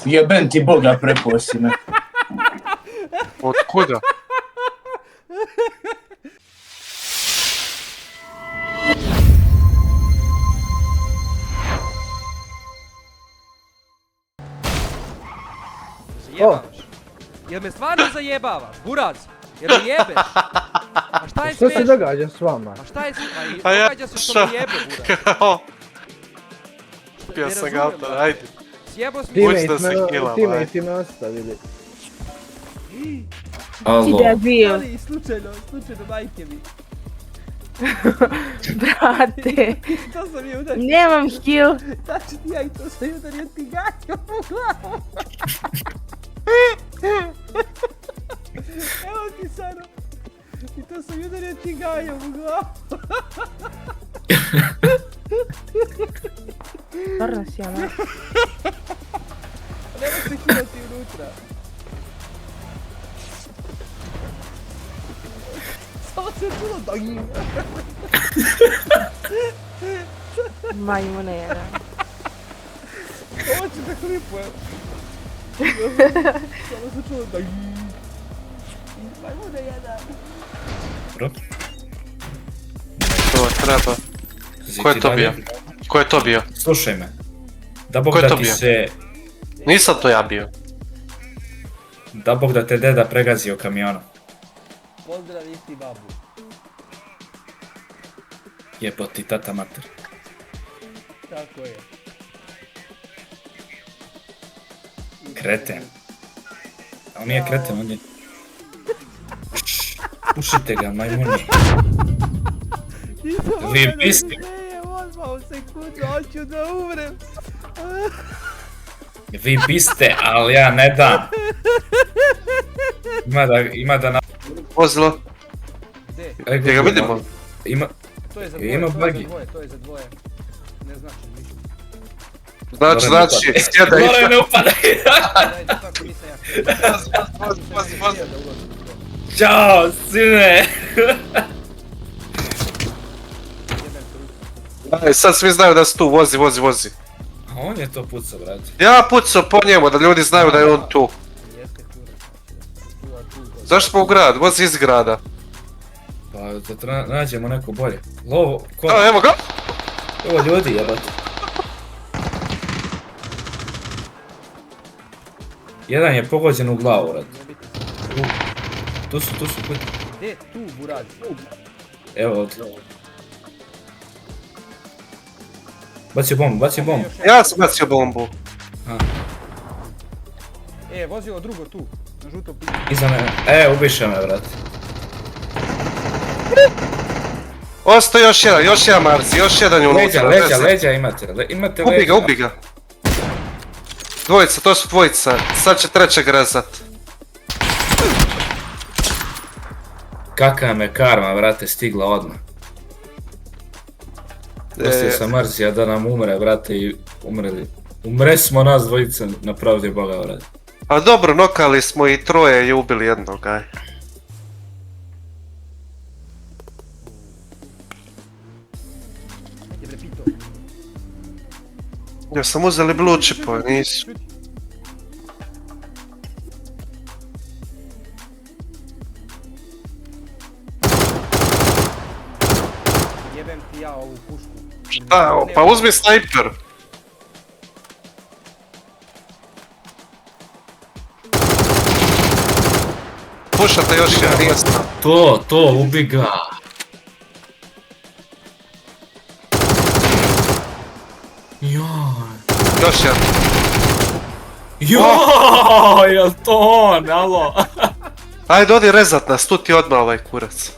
Jeben ti Boga, preposi me. Otkuda? Zajebavaš? Jel me stvarno zajebavaš? Buraz? Jel me jebeš? A šta je Što se smiješno? događa s vama? A šta je smiješno? A ja Događa se što me jebe, Buraz. Kao? Pio Ne sam razumijem, ga auto, brate. ajde. Sjebo s mi... Hoće da se heala, Teammate me ostavili. Ti Alo. debil, Ali, slučajno, majke mi. brate. To sam je udario. Nemam heal. Znači ti ja i to sam je udario ti gaćom u glavu. Evo ti Saro. I to sam udario ti gajom u glavu. Stvarno si ona. Nemoj se hilati unutra. Samo se čulo da im. Majmune jedan. Ovo ću da klipujem. Samo se čulo da im. Majmune jedan. To treba. Ko je to bio? Ko je to bio? Slušaj me. Da Bog Ko je da to ti bio? se... Nisam to ja bio. Da Bog da te deda pregazio kamionom. Pozdrav isti babu. Jebot ti tata mater. Tako je. Kreten. A on nije kreten, on je... Pušite ga, majmuni. Vi biste... Ne, odmah u sekundu, hoću da umrem. Vi biste, ali ja ne dam. Ima da na... Vozilo. Gdje? Gdje ga vidimo? Ima... To je za Ima dvoje, bagi. to je za dvoje. Ne znači ništa. Znači, sjedaj. Moraju ne upadaj. Ajde, tako nisam ja. Vozi. Ćao, sine. Aj, sad svi znaju da su tu, vozi. A on je to pucao, brate. Ja pucao po njemu, da ljudi znaju da je on tu. Jeste kurac. Zašto smo u grad? Vozi iz grada. Pa da nađemo neko bolje. Lovo, ko? A, evo ga! Ovo ljudi jebate. Jedan je pogođen u glavu, brate. Tu su, kod. Gdje tu, Buraz? Evo ovdje. Bacio bombu. Ja sam bacio bombu. Vozilo drugo tu, na žutom pitanju. Iza mene. Ubiše me, brate. Osto još jedan Marci, još jedan je unutra. Leđa imate. Ubi ga. Dvojica, to su dvojica. Sad će trećeg rezat. Kaka me karma, brate, stigla odmah. Pustio sam Marzija da nam umre, brate, i umreli. Umre smo nas dvojica, na pravdi Boga, brate. A dobro, nokali smo i troje i ubili jednog, aj. Jebre pito. Ja sam uzeli blue chipove, nisu. Jebem ti ja ovu pušku. Šta, pa uzmi snajper. Pušate još jedan, nije stav. To, ubi ga. Joj. Još jedan. Joj, jel to on, alo? Ajde, odi rezat nas, tu ti odmah ovaj kurac.